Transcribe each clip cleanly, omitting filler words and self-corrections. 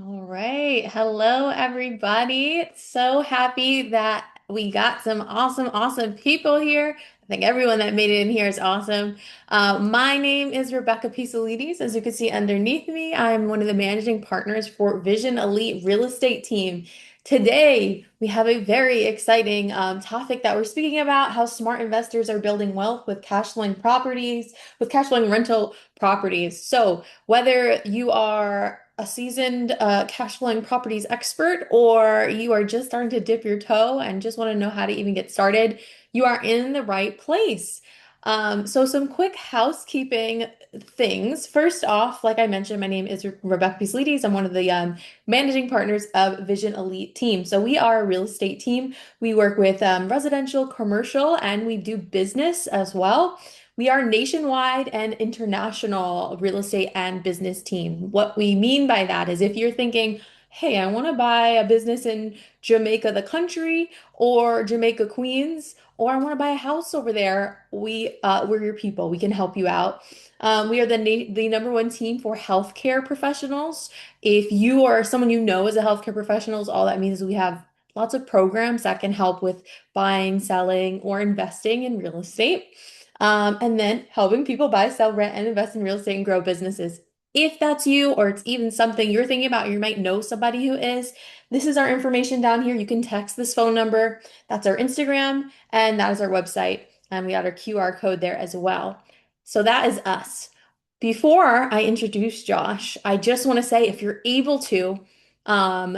All right. Hello, everybody. So happy that we got some awesome people here. I think everyone that made it in here is awesome. My name is Rebecca Pisolides. As you can see underneath me, I'm one of the managing partners for Vision Elite Real Estate Team. Today, we have a very exciting topic that we're speaking about how smart investors are building wealth with cash flowing properties, with cash flowing rental properties. So, whether you are a seasoned cash flowing properties expert or you are just starting to dip your toe and just want to know how to even get started, you are in the right place. So some quick housekeeping things. First off, like I mentioned, my name is Rebecca Pislides. I'm one of the managing partners of Vision Elite Team. So we are a real estate team. We work with residential, commercial, and we do business as well. We are nationwide and international real estate and business team. What we mean by that is if you're thinking, hey, I want to buy a business in Jamaica, the country, or Jamaica, Queens, or I want to buy a house over there, we're your people. We can help you out. We are the number one team for healthcare professionals. If you or someone you know is a healthcare professionals, all that means is we have lots of programs that can help with buying, selling, or investing in real estate. And then helping people buy, sell, rent, and invest in real estate and grow businesses. If that's you, or it's even something you're thinking about, you might know somebody who is, this is our information down here. You can text this phone number. That's our Instagram, and that is our website. And we got our QR code there as well. So that is us. Before I introduce Josh, I just want to say if you're able to, um,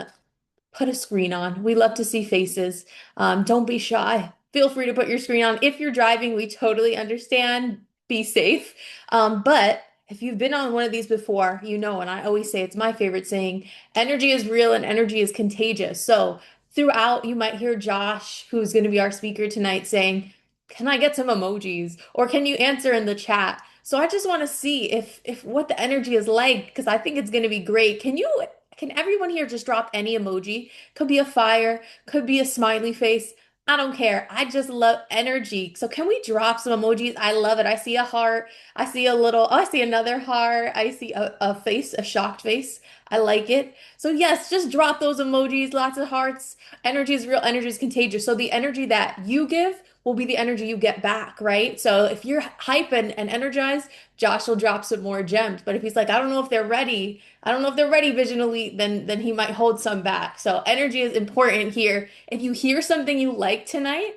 put a screen on. We love to see faces. Don't be shy. Feel free to put your screen on. If you're driving, we totally understand. Be safe. But if you've been on one of these before, you know, and I always say it's my favorite saying, energy is real and energy is contagious. So throughout, you might hear Josh, who's going to be our speaker tonight, saying, can I get some emojis? Or can you answer in the chat? So I just want to see if what the energy is like, because I think it's going to be great. Can everyone here just drop any emoji? Could be a fire, could be a smiley face. I don't care. I just love energy. So can we drop some emojis? I love it. I see a heart. I see a little, oh, I see another heart. I see a face, a shocked face. I like it. So yes, just drop those emojis, lots of hearts. Energy is real, energy is contagious. So the energy that you give will be the energy you get back, right? So if you're hype and energized, Josh will drop some more gems. But if he's like, I don't know if they're ready, I don't know if they're ready, Vision Elite, then he might hold some back. So energy is important here. If you hear something you like tonight,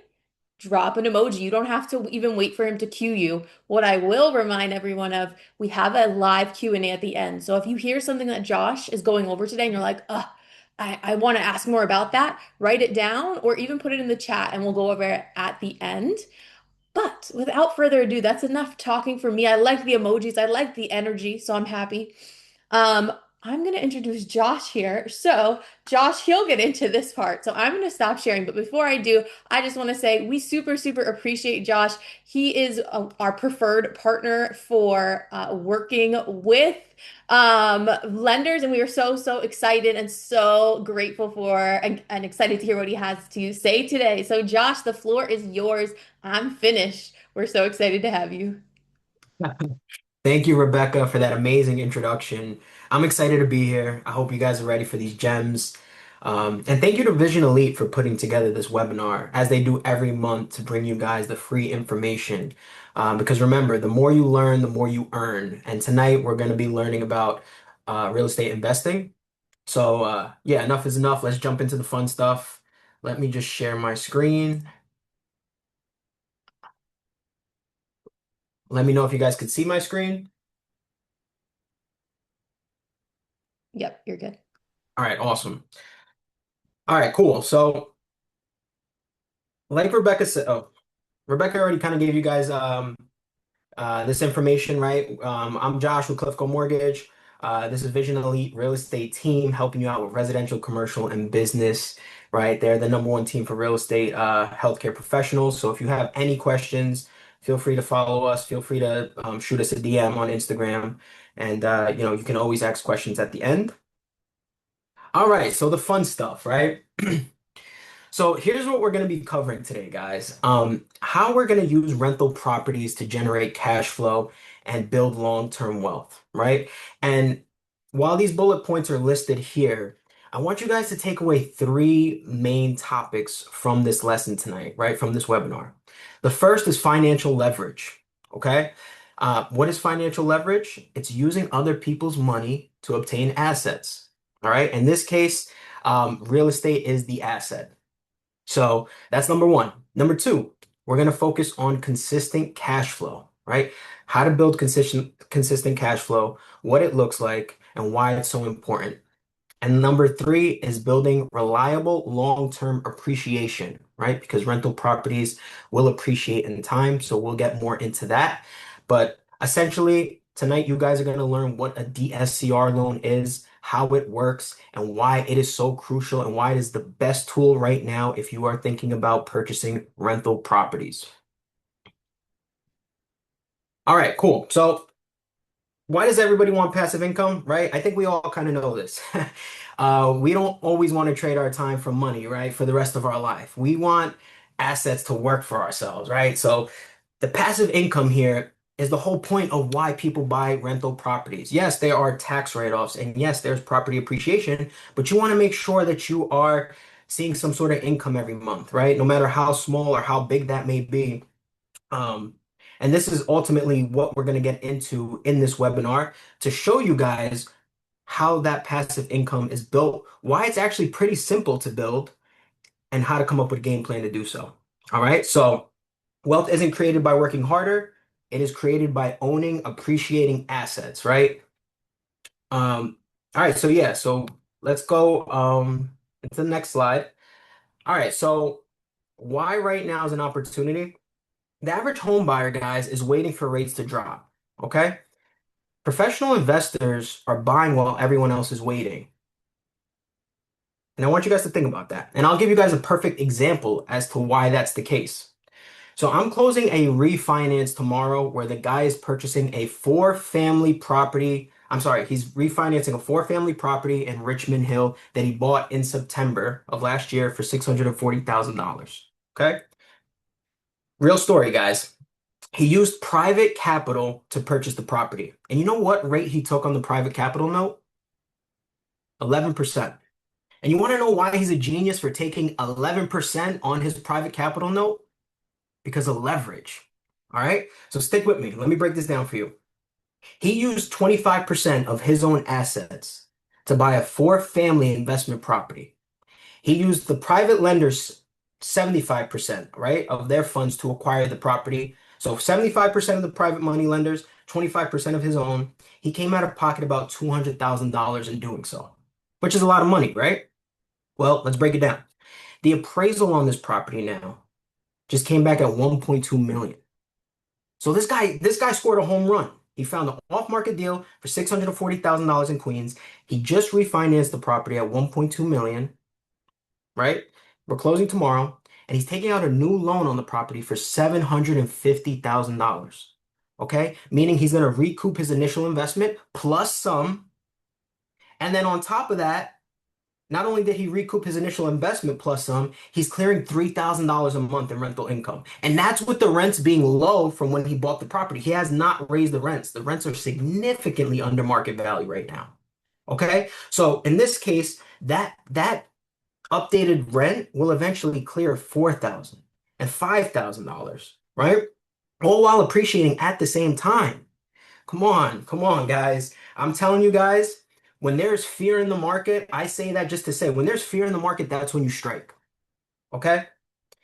drop an emoji. You don't have to even wait for him to cue you. What I will remind everyone of, we have a live Q&A at the end. So if you hear something that Josh is going over today and you're like, I want to ask more about that, write it down or even put it in the chat and we'll go over it at the end. But without further ado, that's enough talking for me. I like the emojis. I like the energy, so I'm happy. Um, I'm going to introduce Josh here. So, Josh, he'll get into this part. So, I'm going to stop sharing. But before I do, I just want to say we super appreciate Josh. He is our preferred partner for working with lenders. And we are so excited and so grateful for and excited to hear what he has to say today. So, Josh, the floor is yours. I'm finished. We're so excited to have you. Thank you, Rebecca, for that amazing introduction. I'm excited to be here. I hope you guys are ready for these gems. And thank you to Vision Elite for putting together this webinar, as they do every month to bring you guys the free information. Because remember, the more you learn, the more you earn. And tonight we're going to be learning about real estate investing. So, yeah, enough is enough. Let's jump into the fun stuff. Let me just share my screen. Let me know if you guys could see my screen. Yep, you're good. All right, awesome. All right, cool. So, like Rebecca said, oh, Rebecca already kind of gave you guys this information, right? I'm Josh with Cliffco Mortgage. This is Vision Elite Real Estate Team helping you out with residential, commercial, and business, right? They're the number one team for real estate healthcare professionals. So if you have any questions, feel free to follow us. Feel free to shoot us a DM on Instagram. And, you can always ask questions at the end. All right, so the fun stuff, right? So here's what we're going to be covering today, guys. How we're going to use rental properties to generate cash flow and build long-term wealth, right? And while these bullet points are listed here, I want you guys to take away three main topics from this lesson tonight, right? From this webinar. The first is financial leverage. Okay. What is financial leverage? It's using other people's money to obtain assets. All right. In this case, real estate is the asset. So that's number one. Number two, we're going to focus on consistent cash flow, right? How to build consistent cash flow, what it looks like, and why it's so important. And number three is building reliable long-term appreciation, right? Because rental properties will appreciate in time. So we'll get more into that. But essentially, tonight you guys are going to learn what a DSCR loan is, how it works, and why it is so crucial and why it is the best tool right now if you are thinking about purchasing rental properties. All right, cool. So why does everybody want passive income, right? I think we all kind of know this. We don't always want to trade our time for money, right? For the rest of our life. We want assets to work for ourselves, right? So the passive income here is the whole point of why people buy rental properties. Yes, there are tax write-offs, and yes, there's property appreciation, but you want to make sure that you are seeing some sort of income every month, right? No matter how small or how big that may be. Um, and this is ultimately what we're going to get into in this webinar to show you guys how that passive income is built, why it's actually pretty simple to build, and how to come up with a game plan to do so. All right. So wealth isn't created by working harder. It is created by owning, appreciating assets, right? All right. So yeah. So let's go into the next slide. All right. So why right now is an opportunity? The average home buyer, guys, is waiting for rates to drop. Okay? Professional investors are buying while everyone else is waiting. And I want you guys to think about that. And I'll give you guys a perfect example as to why that's the case. So I'm closing a refinance tomorrow where the guy is purchasing a four-family property. I'm sorry, he's refinancing a four-family property in Richmond Hill that he bought in September of last year for $640,000. Okay? Real story, guys. He used private capital to purchase the property. And you know what rate he took on the private capital note? 11%. And you want to know why he's a genius for taking 11% on his private capital note? Because of leverage. All right? So stick with me. Let me break this down for you. He used 25% of his own assets to buy a four-family investment property. He used the private lenders 75%, right, of their funds to acquire the property. So 75% of the private money lenders, 25% of his own. He came out of pocket about $200,000 in doing so, which is a lot of money, right? Well, let's break it down. The appraisal on this property now just came back at 1.2 million. So this guy scored a home run. He found an off-market deal for $640,000 in Queens. He just refinanced the property at 1.2 million, right? We're closing tomorrow, and he's taking out a new loan on the property for $750,000. Okay? Meaning he's going to recoup his initial investment plus some. And then on top of that, not only did he recoup his initial investment plus some, he's clearing $3,000 a month in rental income. And that's with the rents being low from when he bought the property. He has not raised the rents. The rents are significantly under market value right now. Okay? So in this case, that updated rent will eventually clear $4,000 and $5,000, right? All while appreciating at the same time. Come on, guys. I'm telling you guys, when there's fear in the market, I say that just to say, when there's fear in the market, that's when you strike. Okay?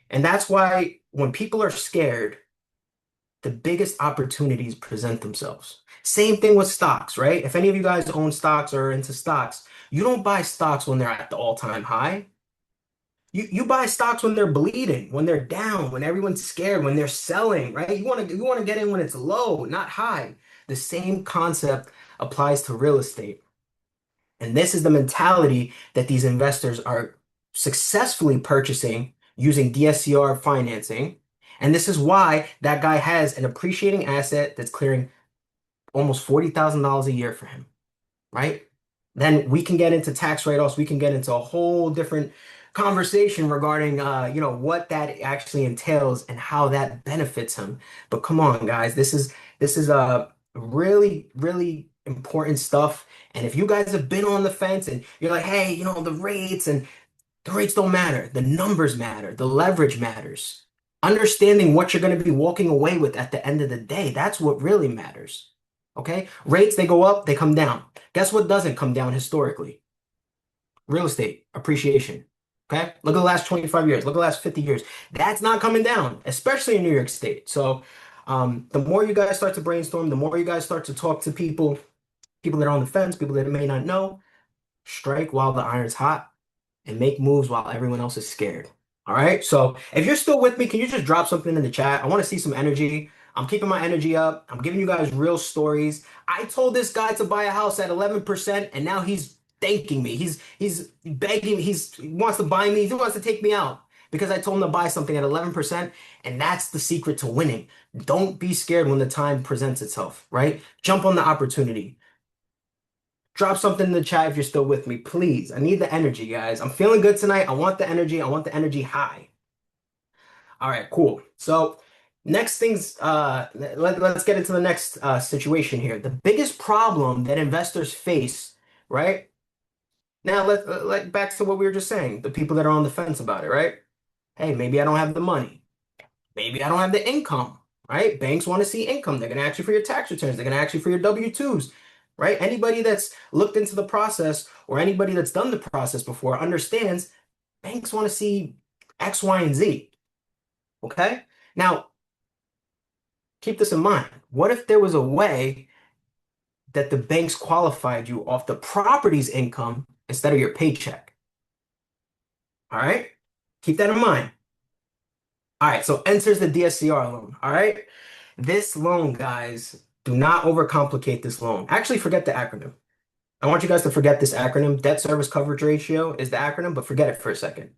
And that's why when people are scared, the biggest opportunities present themselves. Same thing with stocks, right? If any of you guys own stocks or are into stocks, you don't buy stocks when they're at the all-time high. You buy stocks when they're bleeding, when they're down, when everyone's scared, when they're selling, right? You want to get in when it's low, not high. The same concept applies to real estate. And this is the mentality that these investors are successfully purchasing using DSCR financing. And this is why that guy has an appreciating asset that's clearing almost $40,000 a year for him, right? Then we can get into tax write-offs. We can get into a whole different conversation regarding, what that actually entails and how that benefits him. But come on, guys, this is really, really important stuff. And if you guys have been on the fence and you're like, hey, the rates don't matter, the numbers matter, the leverage matters. Understanding what you're going to be walking away with at the end of the day, that's what really matters. Okay? Rates, they go up, they come down. Guess what doesn't come down historically? Real estate appreciation. Okay? Look at the last 25 years, look at the last 50 years. That's not coming down, especially in New York State. So, the more you guys start to brainstorm, the more you guys start to talk to people that are on the fence, people that may not know, strike while the iron's hot and make moves while everyone else is scared. All right. So if you're still with me, can you just drop something in the chat? I want to see some energy. I'm keeping my energy up. I'm giving you guys real stories. I told this guy to buy a house at 11%, and now he's thanking me. He's begging. He wants to buy me. He wants to take me out because I told him to buy something at 11%, and that's the secret to winning. Don't be scared when the time presents itself, right? Jump on the opportunity. Drop something in the chat if you're still with me, please. I need the energy, guys. I'm feeling good tonight. I want the energy. I want the energy high. All right, cool. So next things, let's get into the next situation here. The biggest problem that investors face, right? Now let back to what we were just saying. The people that are on the fence about it, right? Hey, maybe I don't have the money. Maybe I don't have the income, right? Banks want to see income. They're going to ask you for your tax returns. They're going to ask you for your W-2s, right? Anybody that's looked into the process or anybody that's done the process before understands banks want to see X, Y, and Z, okay? Now, keep this in mind. What if there was a way that the banks qualified you off the property's income instead of your paycheck? All right? Keep that in mind. All right, so enters the DSCR loan. All right. This loan, guys, do not overcomplicate this loan. Actually, forget the acronym. I want you guys to forget this acronym. Debt service coverage ratio is the acronym, but forget it for a second.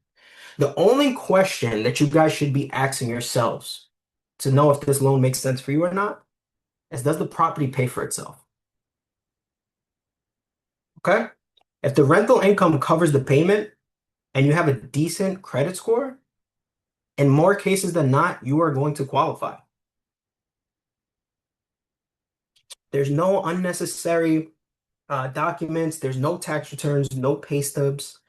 The only question that you guys should be asking yourselves to know if this loan makes sense for you or not is, does the property pay for itself? Okay? If the rental income covers the payment and you have a decent credit score, in more cases than not, you are going to qualify. There's no unnecessary documents. There's no tax returns, no pay stubs.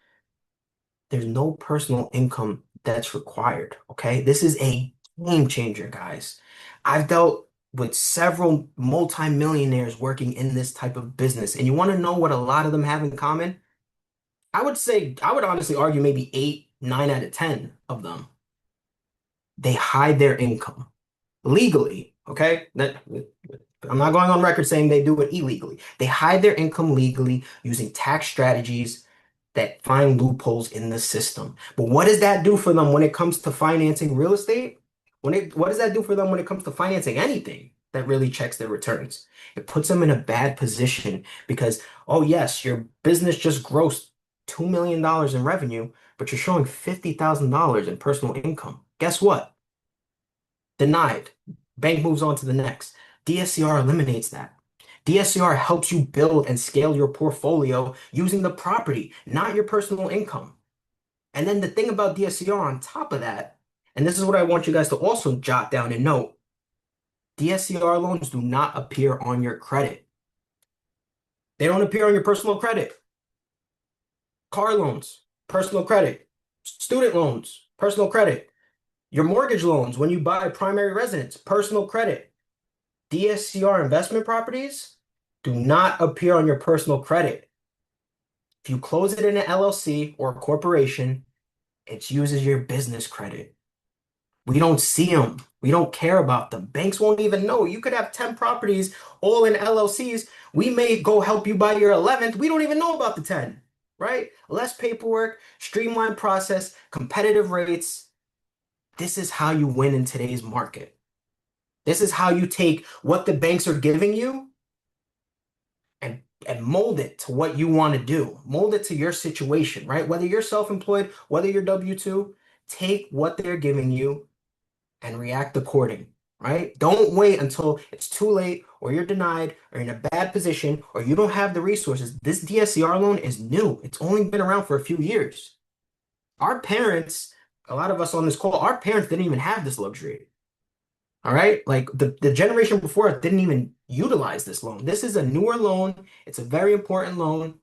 There's no personal income that's required. Okay. This is a game changer, guys. I've dealt with several multimillionaires working in this type of business. And you want to know what a lot of them have in common? I would honestly argue maybe 8, 9 out of 10 of them. They hide their income legally. Okay. I'm not going on record saying they do it illegally. They hide their income legally using tax strategies that find loopholes in the system. But what does that do for them when it comes to financing real estate? What does that do for them when it comes to financing anything that really checks their returns? It puts them in a bad position because, oh yes, your business just grossed $2 million in revenue, but you're showing $50,000 in personal income. Guess what? Denied. Bank moves on to the next. DSCR eliminates that. DSCR helps you build and scale your portfolio using the property, not your personal income. And then the thing about DSCR on top of that, and this is what I want you guys to also jot down and note, DSCR loans do not appear on your credit. They don't appear on your personal credit. Car loans, personal credit. Student loans, personal credit. Your mortgage loans when you buy a primary residence, personal credit. DSCR investment properties do not appear on your personal credit. If you close it in an LLC or a corporation, it uses your business credit. We don't see them. We don't care about them. Banks won't even know. You could have 10 properties all in LLCs. We may go help you buy your 11th. We don't even know about the 10, right? Less paperwork, streamlined process, competitive rates. This is how you win in today's market. This is how you take what the banks are giving you and mold it to what you want to do. Mold it to your situation, right? Whether you're self-employed, whether you're W-2, take what they're giving you and react according, right? Don't wait until it's too late or you're denied or in a bad position or you don't have the resources. This DSCR loan is new. It's only been around for a few years. Our parents, a lot of us on this call, our parents didn't even have this luxury. All right? Like the generation before us didn't even utilize this loan. This is a newer loan. It's a very important loan,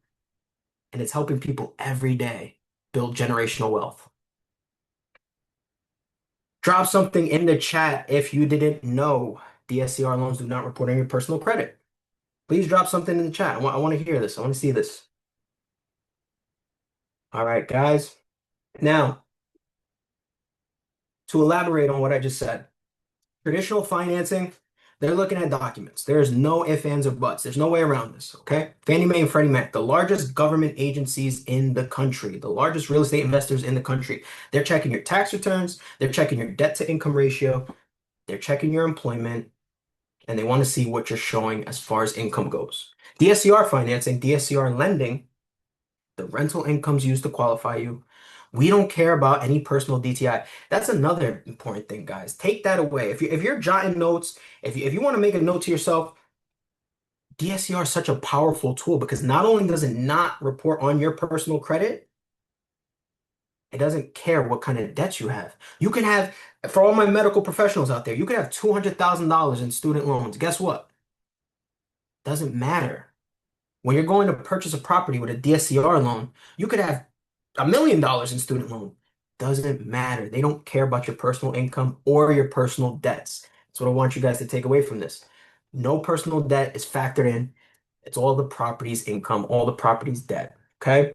and it's helping people every day build generational wealth. Drop something in the chat if you didn't know DSCR loans do not report on your personal credit. Please drop something in the chat. I want to hear this. I want to see this. All right, guys. Now, to elaborate on what I just said, traditional financing, they're looking at documents. There's no ifs, ands, or buts. There's no way around this, okay? Fannie Mae and Freddie Mac, the largest government agencies in the country, the largest real estate investors in the country. They're checking your tax returns, they're checking your debt to income ratio, they're checking your employment, and they want to see what you're showing as far as income goes. DSCR financing, DSCR lending, the rental income's used to qualify you. We don't care about any personal DTI. That's another important thing, guys. Take that away. If you're jotting notes, if you want to make a note to yourself, DSCR is such a powerful tool because not only does it not report on your personal credit, it doesn't care what kind of debts you have. You can have, for all my medical professionals out there, you can have $200,000 in student loans. Guess what? Doesn't matter. When you're going to purchase a property with a DSCR loan, you could have $1 million in student loan. Doesn't matter. They don't care about your personal income or your personal debts. That's what I want you guys to take away from this. No personal debt is factored in. It's all the property's income, all the property's debt. Okay.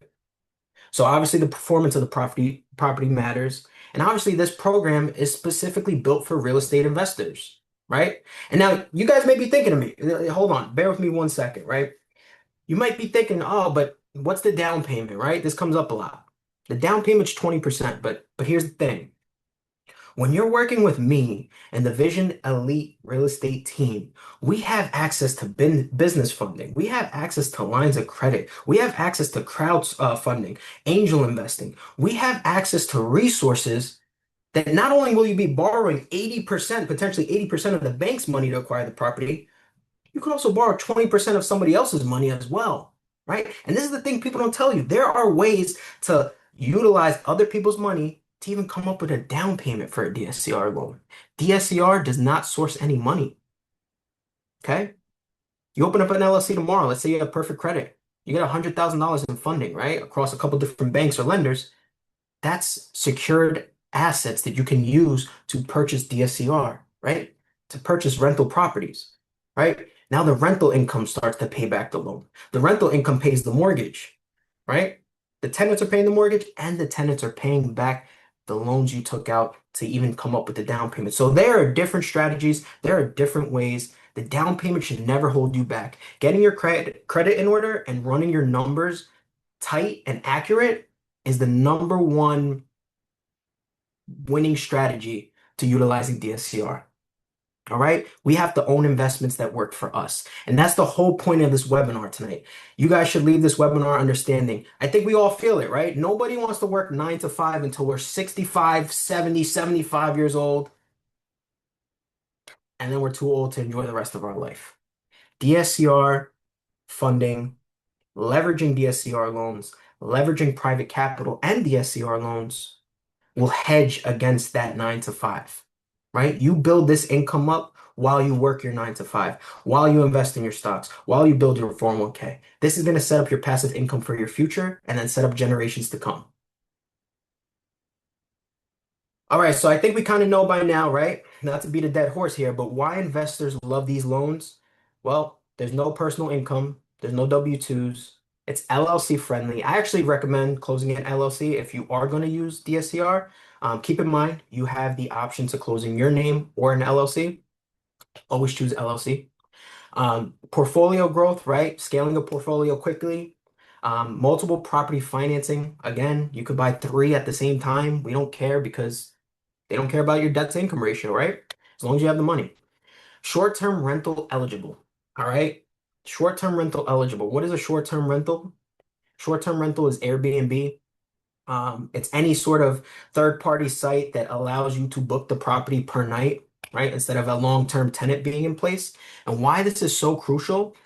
So obviously the performance of the property matters. And obviously this program is specifically built for real estate investors, right? And now you guys may be thinking of me. Hold on, bear with me 1 second, right? You might be thinking, oh, but what's the down payment, right? This comes up a lot. The down payment's 20%, but here's the thing. When you're working with me and the Vision Elite real estate team, we have access to business funding. We have access to lines of credit. We have access to funding, angel investing. We have access to resources that not only will you be borrowing 80%, potentially 80% of the bank's money to acquire the property, you could also borrow 20% of somebody else's money as well, right? And this is the thing people don't tell you. There are ways to utilize other people's money to even come up with a down payment for a DSCR loan. DSCR does not source any money, okay? You open up an LLC tomorrow. Let's say you have perfect credit. You get $100,000 in funding, right? Across a couple different banks or lenders. That's secured assets that you can use to purchase DSCR, right? To purchase rental properties, right? Now the rental income starts to pay back the loan. The rental income pays the mortgage, right? The tenants are paying the mortgage and the tenants are paying back the loans you took out to even come up with the down payment. So there are different strategies. There are different ways. The down payment should never hold you back. Getting your credit in order and running your numbers tight and accurate is the number one winning strategy to utilizing DSCR. All right. We have to own investments that work for us. And that's the whole point of this webinar tonight. You guys should leave this webinar understanding. I think we all feel it, right? Nobody wants to work 9 to 5 until we're 65, 70, 75 years old. And then we're too old to enjoy the rest of our life. DSCR funding, leveraging DSCR loans, leveraging private capital and DSCR loans will hedge against that 9 to 5, right? You build this income up while you work your 9 to 5, while you invest in your stocks, while you build your 401k. This is going to set up your passive income for your future and then set up generations to come. All right, so I think we kind of know by now, right? Not to beat a dead horse here, but why investors love these loans? Well, there's no personal income, there's no W-2s. It's LLC friendly. I actually recommend closing an LLC if you are going to use DSCR. Keep in mind, you have the option to close in your name or an LLC. Always choose LLC. Portfolio growth, right? Scaling a portfolio quickly. Multiple property financing. Again, you could buy 3 at the same time. We don't care because they don't care about your debt to income ratio, right? As long as you have the money. Short-term rental eligible. All right. Short-term rental eligible. What is a short-term rental? Short-term rental is Airbnb. It's any sort of third-party site that allows you to book the property per night, right? Instead of a long-term tenant being in place. And why this is so crucial,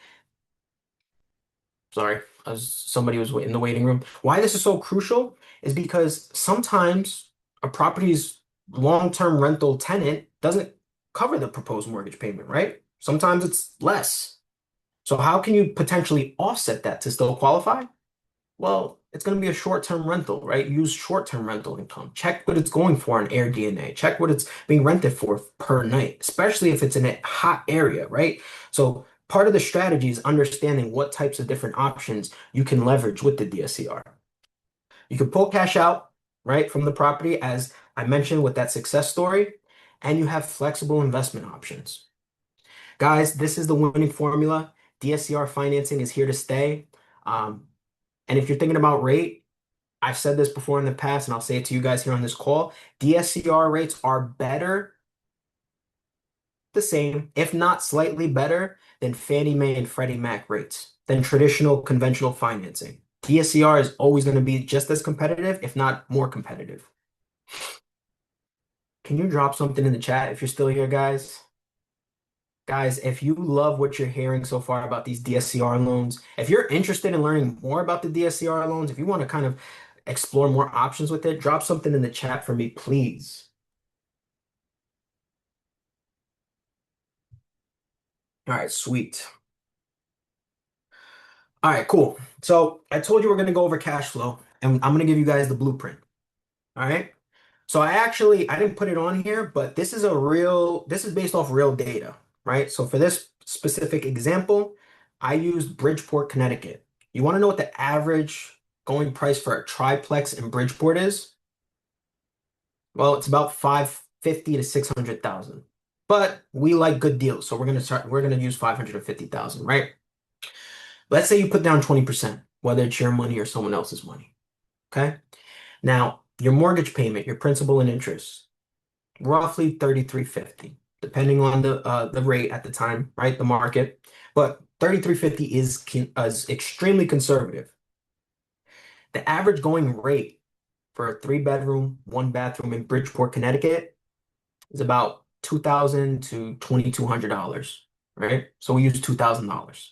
sorry, as somebody was in the waiting room. Why this is so crucial is because sometimes a property's long-term rental tenant doesn't cover the proposed mortgage payment, right? Sometimes it's less. So how can you potentially offset that to still qualify? Well, it's going to be a short-term rental, right? Use short-term rental income. Check what it's going for on AirDNA. Check what it's being rented for per night, especially if it's in a hot area, right? So part of the strategy is understanding what types of different options you can leverage with the DSCR. You can pull cash out, right, from the property, as I mentioned with that success story, and you have flexible investment options. Guys, this is the winning formula. DSCR financing is here to stay. Um, and if you're thinking about rate, I've said this before in the past, and I'll say it to you guys here on this call. DSCR rates are better, the same, if not slightly better, than Fannie Mae and Freddie Mac rates, than traditional conventional financing. DSCR is always going to be just as competitive, if not more competitive. Can you drop something in the chat if you're still here, guys? Guys, if you love what you're hearing so far about these DSCR loans, if you're interested in learning more about the DSCR loans, if you want to kind of explore more options with it, drop something in the chat for me, please. All right, sweet. All right, cool. So I told you we're going to go over cash flow, and I'm going to give you guys the blueprint. All right. So I didn't put it on here, but this is based off real data, right? So for this specific example, I used Bridgeport, Connecticut. You want to know what the average going price for a triplex in Bridgeport is? Well, it's about 550 to 600,000. But we like good deals, so we're gonna use 550,000, right? Let's say you put down 20%, whether it's your money or someone else's money. Okay? Now, your mortgage payment, your principal and interest, roughly 3350, depending on the rate at the time, right? The market. But 3350 is extremely conservative. The average going rate for a three-bedroom, one bathroom in Bridgeport, Connecticut is about 2000 to $2,200, right? So we use $2,000.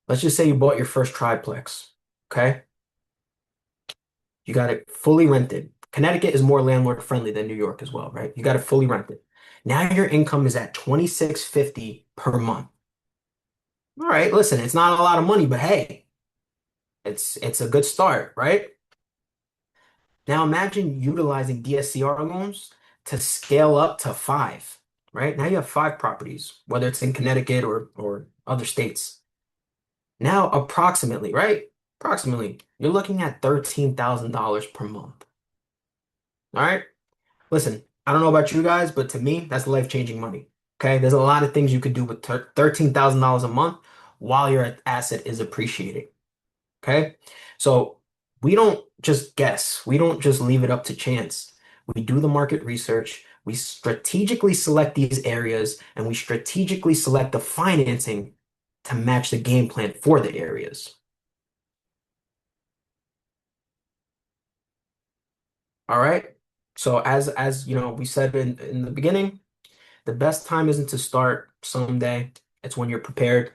Let's just say you bought your first triplex, okay? You got it fully rented. Connecticut is more landlord friendly than New York as well, right? You got it fully rented. Now your income is at 2650 per month. All right, listen, it's not a lot of money, but hey, it's a good start, right? Now imagine utilizing DSCR loans to scale up to five, right? Now you have five properties, whether it's in Connecticut or other states. Now approximately, right? Approximately, you're looking at $13,000 per month. All right? Listen, I don't know about you guys, but to me, that's life-changing money. Okay? There's a lot of things you could do with $13,000 a month while your asset is appreciating. Okay? So we don't just guess. We don't just leave it up to chance. We do the market research. We strategically select these areas and we strategically select the financing to match the game plan for the areas. All right? So as you know, we said in the beginning, the best time isn't to start someday. It's when you're prepared.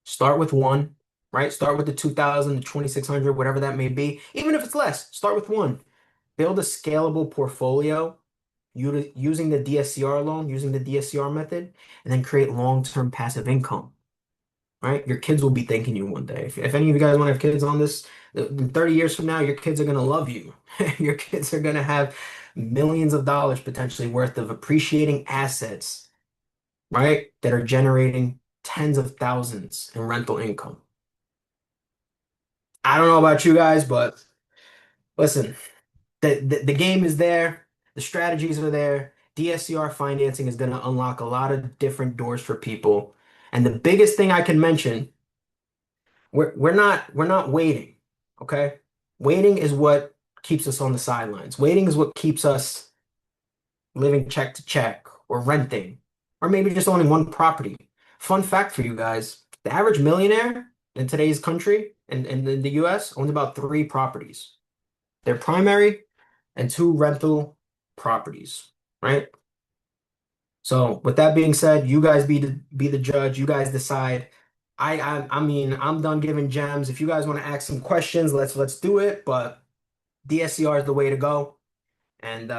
Start with one, right? Start with the 2000, the 2600, whatever that may be. Even if it's less, start with one. Build a scalable portfolio using the DSCR loan, using the DSCR method, and then create long-term passive income, right? Your kids will be thanking you one day. If any of you guys want to have kids on this, in 30 years from now, your kids are going to love you. Your kids are going to have millions of dollars potentially worth of appreciating assets, right? That are generating tens of thousands in rental income. I don't know about you guys, but listen, the game is there, the strategies are there. DSCR financing is going to unlock a lot of different doors for people. And the biggest thing I can mention, we're not waiting, okay? Waiting is what keeps us on the sidelines. Waiting is what keeps us living check to check or renting or maybe just owning one property. Fun fact for you guys, the average millionaire in today's country and in the US owns about three properties. Their primary and two rental properties, right? So with that being said, you guys be the judge. You guys decide. I mean, I'm done giving gems. If you guys want to ask some questions, let's do it. But DSCR is the way to go. And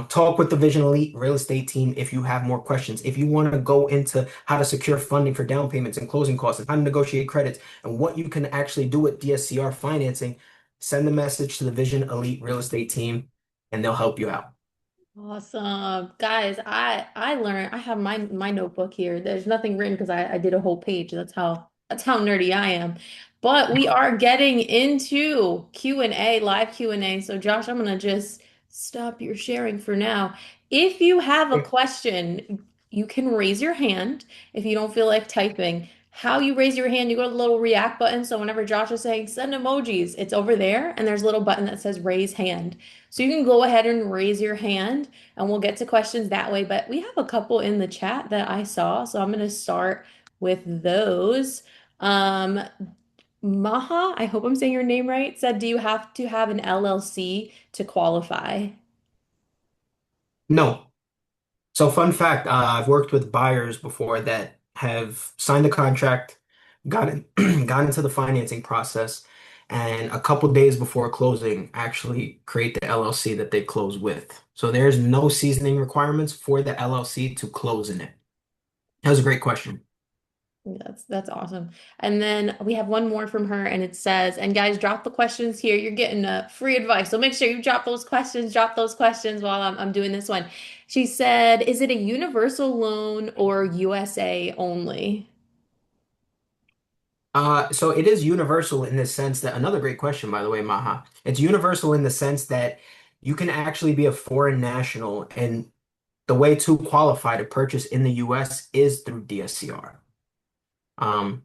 Talk with the Vision Elite real estate team if you have more questions. If you want to go into how to secure funding for down payments and closing costs and how to negotiate credits and what you can actually do with DSCR financing, send a message to the Vision Elite real estate team and they'll help you out. Awesome. Guys, I learned I have my notebook here. There's nothing written because I did a whole page. That's how nerdy I am. But we are getting into Q&A, live Q&A. So Josh, I'm gonna just stop your sharing for now. If you have a question, you can raise your hand if you don't feel like typing. How you raise your hand, you go to the little react button. So whenever Josh is saying send emojis, it's over there, and there's a little button that says raise hand. So you can go ahead and raise your hand and we'll get to questions that way. But we have a couple in the chat that I saw, so I'm going to start with those. Um, Maha, I hope I'm saying your name right, said, do you have to have an LLC to qualify? No. So fun fact, I've worked with buyers before that have signed a contract, got got into the financing process, and a couple days before closing, actually create the LLC that they close with. So there's no seasoning requirements for the LLC to close in it. That was a great question. That's awesome. And then we have one more from her, and it says, and guys, drop the questions here. You're getting free advice. So make sure you drop those questions while I'm doing this one. She said, is it a universal loan or USA only? So it is universal in the sense that another great question, by the way, Maha. It's universal in the sense that you can actually be a foreign national, and the way to qualify to purchase in the US is through DSCR. Um,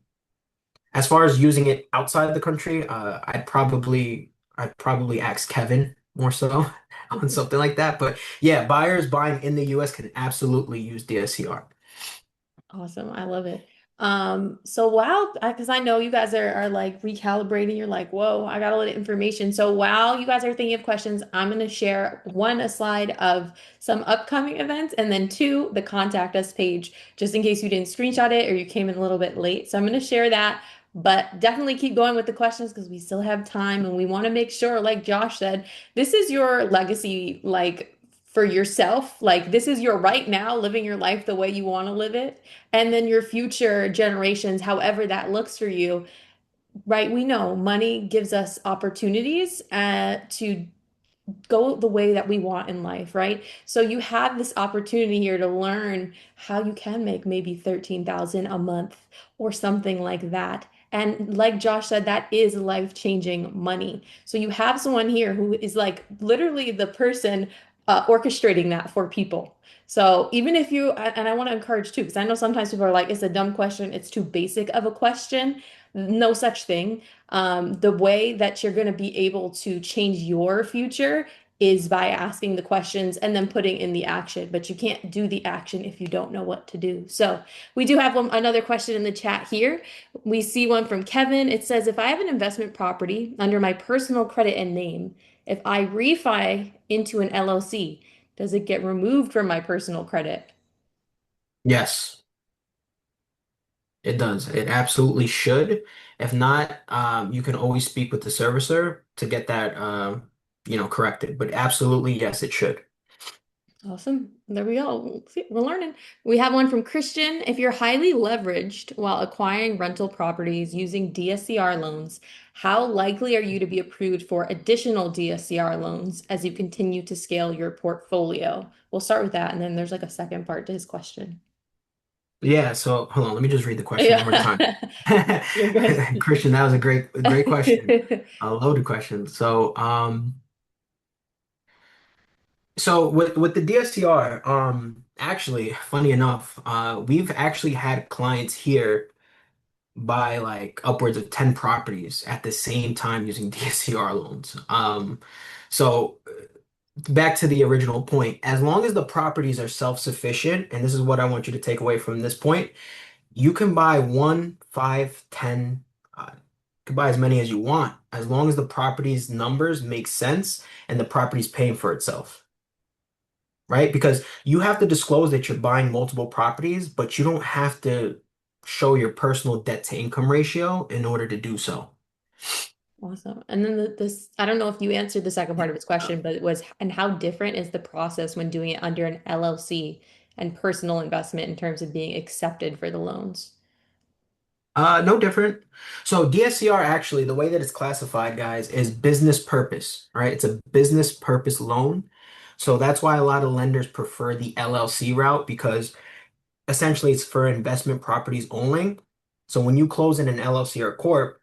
as far as using it outside the country, I'd probably ask Kevin more so on something like that. But yeah, buyers buying in the US can absolutely use DSCR. Awesome. I love it. So while, because I know you guys are like recalibrating, you're like, whoa, I got a lot of information. So while you guys are thinking of questions, I'm going to share one, a slide of some upcoming events, and then two, the contact us page, just in case you didn't screenshot it or you came in a little bit late. So I'm going to share that, but definitely keep going with the questions because we still have time and we want to make sure, like Josh said, this is your legacy, like for yourself. Like this is your right now, living your life the way you want to live it. And then your future generations, however that looks for you, right? We know money gives us opportunities to go the way that we want in life, right? So you have this opportunity here to learn how you can make maybe 13,000 a month or something like that. And like Josh said, that is life-changing money. So you have someone here who is like literally the person orchestrating that for people. So even if you, and I want to encourage too, because I know sometimes people are like, it's a dumb question, it's too basic of a question. No such thing. The way that you're going to be able to change your future is by asking the questions and then putting in the action. But you can't do the action if you don't know what to do. So we do have another question in the chat here. We see one from Kevin. It says, if I have an investment property under my personal credit and name, if I refi into an LLC, does it get removed from my personal credit? Yes, it does. It absolutely should. If not, you can always speak with the servicer to get that, corrected. But absolutely, yes, it should. Awesome. There we go. See, we're learning. We have one from Christian. If you're highly leveraged while acquiring rental properties using DSCR loans, how likely are you to be approved for additional DSCR loans as you continue to scale your portfolio? We'll start with that, and then there's like a second part to his question. Yeah, so hold on, let me just read the question one more time. Yeah, you're good. Christian, that was a great question. A loaded question. So with the DSCR, actually, funny enough, we've actually had clients here buy like upwards of 10 properties at the same time using DSCR loans. So back to the original point, as long as the properties are self-sufficient, and this is what I want you to take away from this point, you can buy one, five, 10, you can buy as many as you want, as long as the property's numbers make sense and the property's paying for itself, right? Because you have to disclose that you're buying multiple properties, but you don't have to show your personal debt to income ratio in order to do so. Awesome. And then this, I don't know if you answered the second part of his question, but it was, and how different is the process when doing it under an LLC and personal investment in terms of being accepted for the loans? No different. So DSCR actually, the way that it's classified, guys, is business purpose, right? It's a business purpose loan. So that's why a lot of lenders prefer the LLC route because essentially it's for investment properties only. So when you close in an LLC or corp,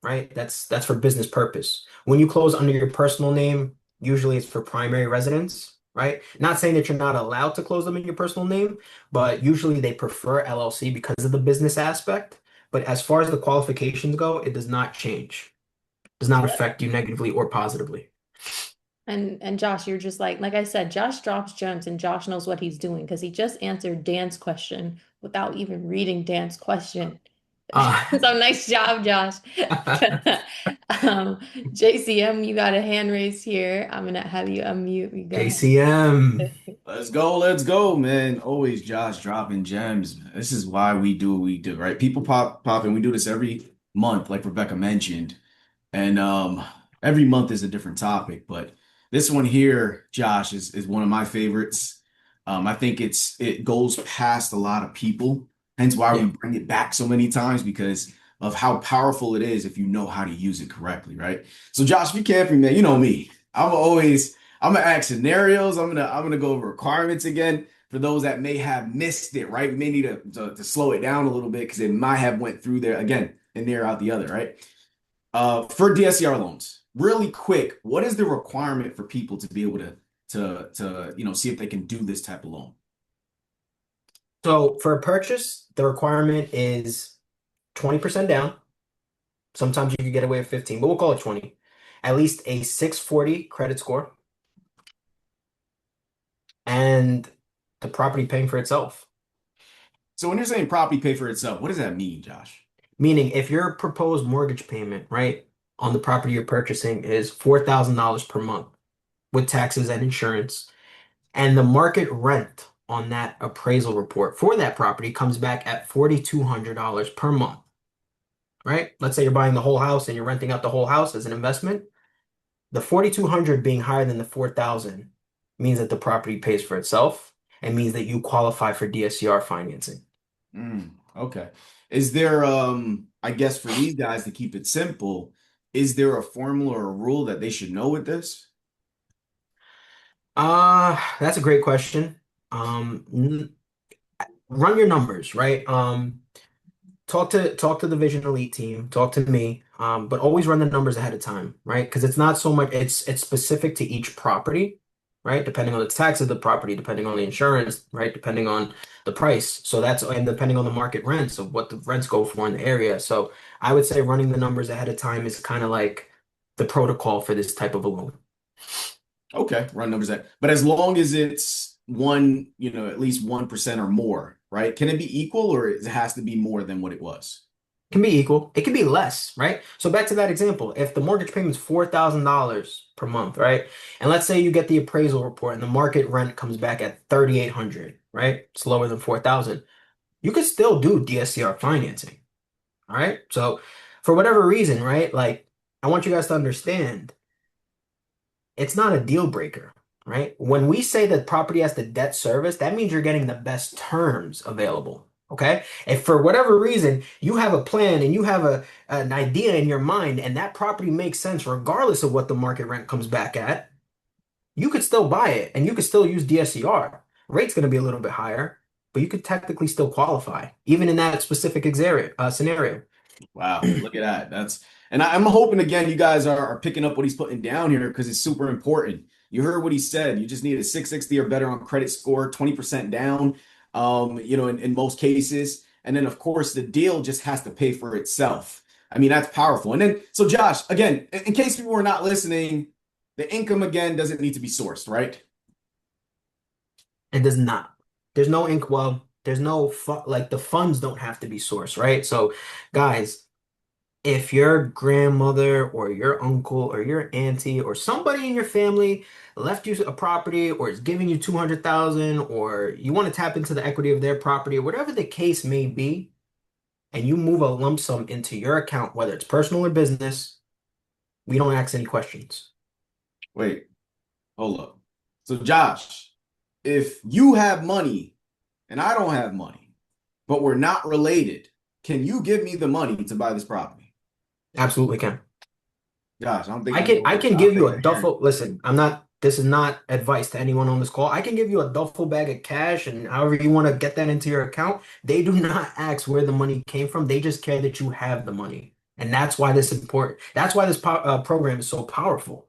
right, that's for business purpose. When you close under your personal name, usually it's for primary residence, right? Not saying that you're not allowed to close them in your personal name, but usually they prefer LLC because of the business aspect. But as far as the qualifications go, it does not change. Does not affect you negatively or positively. And Josh, you're just like I said, Josh drops gems and Josh knows what he's doing because he just answered Dan's question without even reading Dan's question. Uh, So nice job, Josh. Um, JCM, you got a hand raised here. I'm gonna have you unmute. You go JCM. ahead. Let's go, man. Always Josh dropping gems. This is why we do what we do, right? People pop and we do this every month, like Rebecca mentioned. And every month is a different topic, but this one here, Josh, is one of my favorites. I think it goes past a lot of people, hence why we Yeah. bring it back so many times because of how powerful it is if you know how to use it correctly, right? So Josh, if you can't be man, you know me. I'm gonna ask scenarios. I'm gonna go over requirements again for those that may have missed it, right? We may need to slow it down a little bit because it might have went through there again in there out the other, right? For DSCR loans, really quick, what is the requirement for people to be able to see if they can do this type of loan? So for a purchase, the requirement is 20% down. Sometimes you could get away with 15, but we'll call it 20. At least a 640 credit score and the property paying for itself. So when you're saying property pay for itself, what does that mean, Josh? Meaning if your proposed mortgage payment, right, on the property you're purchasing is $4,000 per month with taxes and insurance, and the market rent on that appraisal report for that property comes back at $4,200 per month, right? Let's say you're buying the whole house and you're renting out the whole house as an investment. The 4,200 being higher than the 4,000 means that the property pays for itself and means that you qualify for DSCR financing. Okay. Is there I guess for these guys to keep it simple, is there a formula or a rule that they should know with this? That's a great question. Run your numbers, right? Talk to the Vision Elite team, talk to me, but always run the numbers ahead of time, right? Because it's not so much it's specific to each property, right? Depending on the tax of the property, depending on the insurance, right? Depending on the price. So that's and depending on the market rents of what the rents go for in the area. So I would say running the numbers ahead of time is kind of like the protocol for this type of a loan. Okay, run numbers that. But as long as it's one, at least 1% or more, right? Can it be equal or it has to be more than what it was? Can be equal. It can be less, right? So back to that example, if the mortgage payment is $4,000 per month, right? And let's say you get the appraisal report and the market rent comes back at 3,800, right? It's lower than 4,000. You could still do DSCR financing, all right? So for whatever reason, right? Like I want you guys to understand, it's not a deal breaker, right? When we say that property has the debt service, that means you're getting the best terms available. Okay. If for whatever reason you have a plan and you have an idea in your mind and that property makes sense regardless of what the market rent comes back at, you could still buy it and you could still use DSCR. Rate's going to be a little bit higher, but you could technically still qualify, even in that specific scenario. Wow, look at that. And I'm hoping again you guys are picking up what he's putting down here because it's super important. You heard what he said. You just need a 660 or better on credit score, 20% down, in most cases. And then of course the deal just has to pay for itself. I mean, that's powerful. And then so Josh, again, in case people are not listening, the income again doesn't need to be sourced, right? It does not. There's no ink. Well, there's no fu like the funds don't have to be sourced, right? So, guys, if your grandmother or your uncle or your auntie or somebody in your family left you a property or is giving you 200,000 or you want to tap into the equity of their property or whatever the case may be, and you move a lump sum into your account, whether it's personal or business, We don't ask any questions. Wait, hold up. So Josh, if you have money and I don't have money, but we're not related, can you give me the money to buy this property? Absolutely can. Josh, I don't think I you're can I doing it. can I don't give think you a you're hearing duffel. Listen, I'm not. This is not advice to anyone on this call. I can give you a duffel bag of cash, and however you want to get that into your account. They do not ask where the money came from. They just care that you have the money, and that's why this is important. That's why this program is so powerful.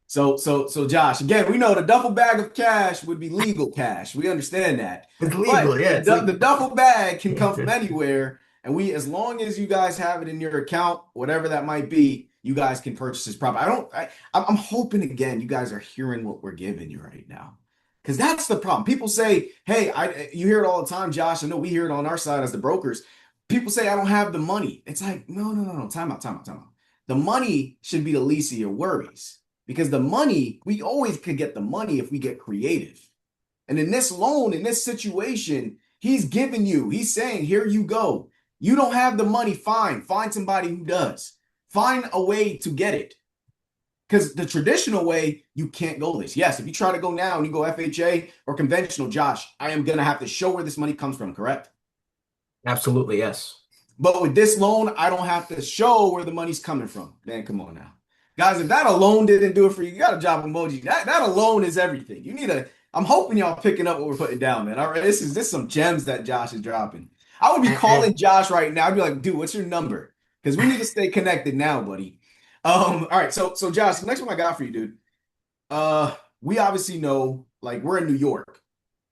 So Josh, again, we know the duffel bag of cash would be legal cash. We understand that. It's But legal, yeah, it's the legal. duffel bag can come from anywhere. And we, as long as you guys have it in your account, whatever that might be, you guys can purchase this property. I'm hoping again, you guys are hearing what we're giving you right now. Because that's the problem. People say, hey, you hear it all the time, Josh. I know we hear it on our side as the brokers. People say, I don't have the money. It's like, no. Time out, time out, time out. The money should be the least of your worries. Because the money, we always could get the money if we get creative. And in this loan, in this situation, he's giving you, he's saying, here you go. You don't have the money, fine. Find somebody who does. Find a way to get it. Because the traditional way, you can't go this. Yes, if you try to go now and you go FHA or conventional, Josh, I am going to have to show where this money comes from, correct? Absolutely, yes. But with this loan, I don't have to show where the money's coming from. Man, come on now. Guys, if that alone didn't do it for you, you got to drop emoji. That alone is everything. You need a, I'm hoping y'all picking up what we're putting down, man. All right, this is some gems that Josh is dropping. I would be calling And Josh right now. I'd be like, dude, what's your number? Because we need to stay connected now, buddy. All right, so Josh, the next one I got for you, dude. We obviously know, like, we're in New York.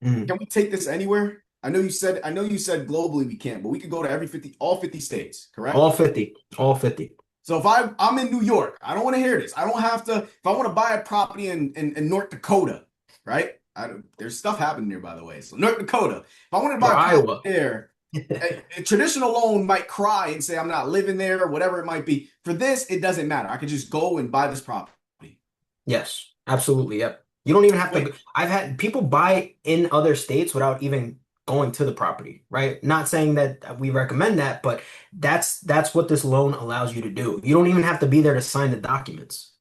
mm, Can we take this anywhere? I know you said globally we can't, but we could go to all 50 states, correct? all 50, all 50. So if I'm in New York, I don't want to hear this. I don't have to, if I want to buy a property in North Dakota, right? There's stuff happening there, by the way. So North Dakota, if I want to Or buy a property Iowa. there, a traditional loan might cry and say, I'm not living there, or whatever it might be. For this, it doesn't matter. I could just go and buy this property. Yes, absolutely. Yep. You don't even have Wait, to. I've had people buy in other states without even going to the property, right? Not saying that we recommend that, but that's what this loan allows you to do. You don't even have to be there to sign the documents.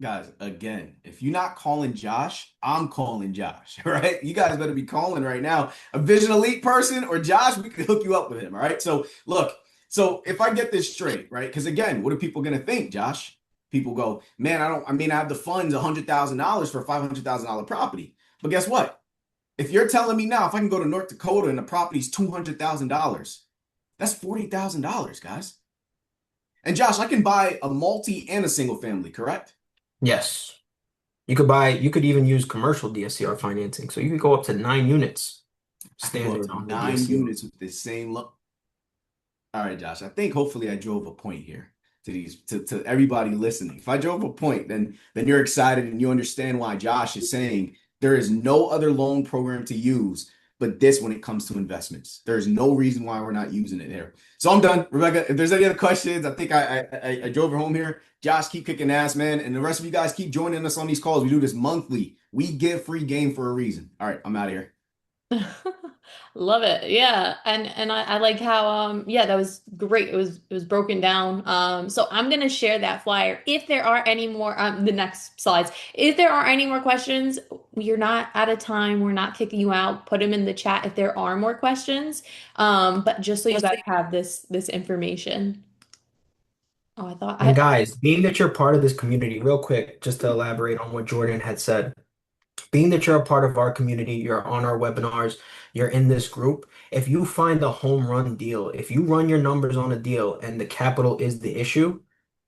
guys, again, if you're not calling Josh, I'm calling Josh, right? You guys better be calling right now. A Vision Elite person or Josh, we can hook you up with him, all right? So look, so if I get this straight, right? Because again, what are people gonna think, Josh? People go, man, I have the funds $100,000 for a $500,000 property. But guess what? If you're telling me now, if I can go to North Dakota and the property's $200,000, that's $40,000, guys. And Josh, I can buy a multi and a single family, correct? Yes. You could even use commercial DSCR financing. So you could go up to 9 units I can go up standard to on the nine DSCR. units with the same look. All right, Josh. I think hopefully I drove a point here to to everybody listening. If I drove a point, then you're excited and you understand why Josh is saying there is no other loan program to use but this when it comes to investments. There's no reason why we're not using it here. So I'm done. Rebecca, if there's any other questions, I think I drove her home here. Josh, keep kicking ass, man. And the rest of you guys keep joining us on these calls. We do this monthly. We give free game for a reason. All right, I'm out of here. Love it. Yeah. And I like how yeah, that was great. It was broken down. So I'm gonna share that flyer. If there are any more the next slides, if there are any more questions, you're not out of time. We're not kicking you out. Put them in the chat if there are more questions. But just so you guys have this information. Oh, I thought And guys, being that you're part of this community, real quick, just to elaborate on what Jordan had said. Being that you're a part of our community, you're on our webinars, you're in this group, if you find a home run deal, if you run your numbers on a deal and the capital is the issue,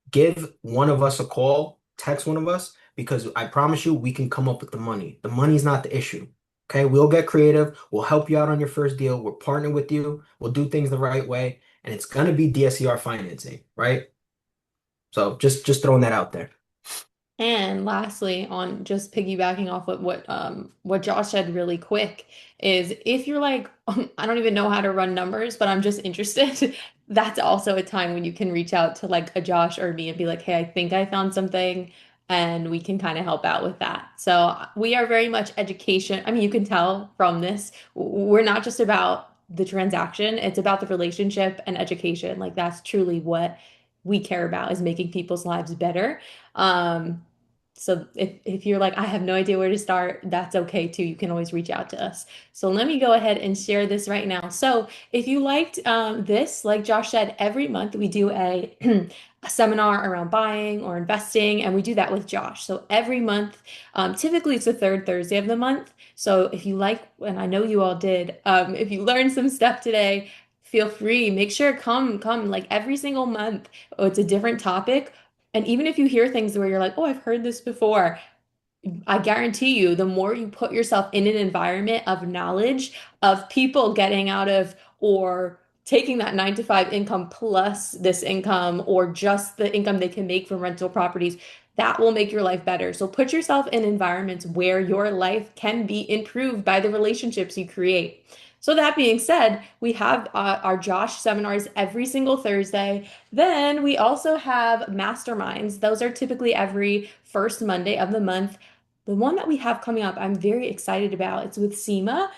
give one of us a call, text one of us, because I promise you we can come up with the money. The money's not the issue. Okay, we'll get creative. We'll help you out on your first deal. We're partnering with you. We'll do things the right way, and it's gonna be DSCR financing, right? So just throwing that out there. And lastly, on just piggybacking off what Josh said really quick is if you're like, I don't even know how to run numbers, but I'm just interested, that's also a time when you can reach out to like a Josh or me and be like, hey, I think I found something and we can kind of help out with that. So we are very much education. I mean, you can tell from this, we're not just about the transaction, it's about the relationship and education. Like that's truly we care about is making people's lives better. Um, so if you're like, I have no idea where to start, that's okay too. You can always reach out to us. So let me go ahead and share this right now. So if you liked this, like Josh said, every month we do a, a seminar around buying or investing, and we do that with Josh. So every month, typically it's the third Thursday of the month. So if you like, and I know you all did, if you learned some stuff today, feel free. Make sure come like every single month. Oh, it's a different topic. And even if you hear things where you're like, oh, I've heard this before, I guarantee you, the more you put yourself in an environment of knowledge of people getting out of or taking that 9 to 5 income plus this income or just the income they can make from rental properties, that will make your life better. So put yourself in environments where your life can be improved by the relationships you create. So that being said, we have our Josh seminars every single Thursday. Then we also have masterminds. Those are typically every first Monday of the month. The one that we have coming up, I'm very excited about. It's with Seema.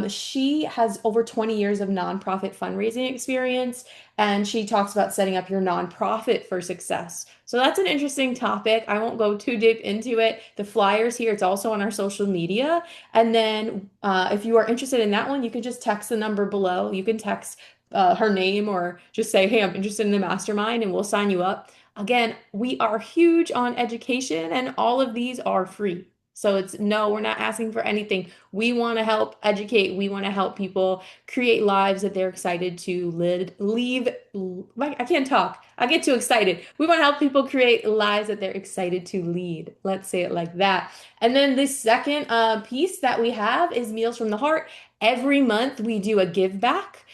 She has over 20 years of nonprofit fundraising experience, and she talks about setting up your nonprofit for success. So that's an interesting topic. I won't go too deep into it. The flyers here, it's also on our social media. And then if you are interested in that one, you can just text the number below. You can text her name or just say, hey, I'm interested in the mastermind, and we'll sign you up. Again, we are huge on education and all of these are free. So it's no, we're not asking for anything. We want to help educate. We want to help people create lives that they're excited to leave. I can't talk. I get too excited. We want to help people create lives that they're excited to lead. Let's say it like that. And then the second piece that we have is Meals from the Heart. Every month we do a give back.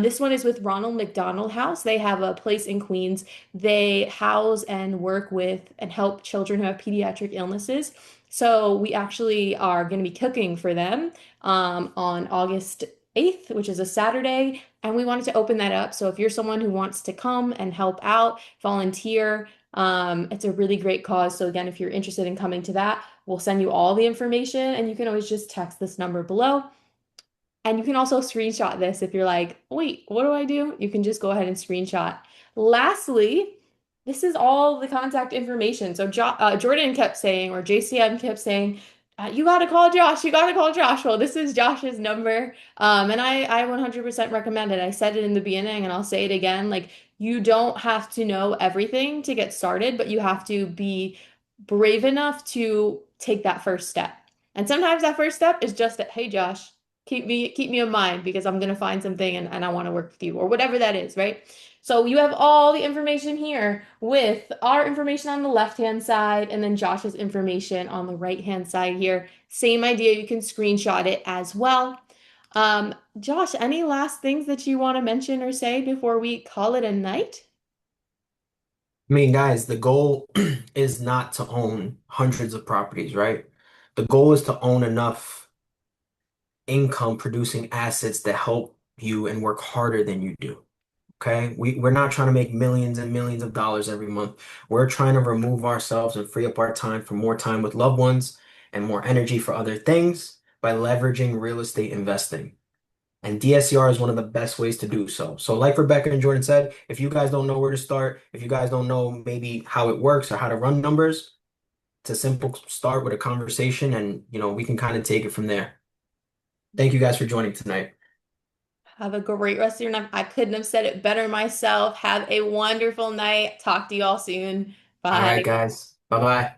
This one is with Ronald McDonald House. They have a place in Queens. They house and work with and help children who have pediatric illnesses. So we actually are going to be cooking for them on August 8th, which is a Saturday, and we wanted to open that up. So if you're someone who wants to come and help out, volunteer, it's a really great cause. So again, if you're interested in coming to that, we'll send you all the information and you can always just text this number below. And you can also screenshot this if you're like, wait, what do I do? You can just go ahead and screenshot. Lastly, this is all the contact information. So Jordan kept saying, or JCM kept saying, you got to call Josh. You got to call Josh. Well, this is Josh's number. And I 100% recommend it. I said it in the beginning and I'll say it again. Like, you don't have to know everything to get started, but you have to be brave enough to take that first step. And sometimes that first step is just that, hey, Josh, keep me in mind because I'm gonna find something and I want to work with you or whatever that is, right? So you have all the information here with our information on the left-hand side and then Josh's information on the right-hand side here. Same idea, you can screenshot it as well. Josh, any last things that you want to mention or say before we call it a night? I mean, guys, the goal is not to own hundreds of properties, right? The goal is to own enough income producing assets that help you and work harder than you do. Okay. We're not trying to make millions and millions of dollars every month. We're trying to remove ourselves and free up our time for more time with loved ones and more energy for other things by leveraging real estate investing. And DSCR is one of the best ways to do so. So, like Rebecca and Jordan said, if you guys don't know where to start, if you guys don't know maybe how it works or how to run numbers, it's a simple start with a conversation and, we can kind of take it from there. Thank you guys for joining tonight. Have a great rest of your night. I couldn't have said it better myself. Have a wonderful night. Talk to you all soon. All right, Bye. guys. Bye-bye.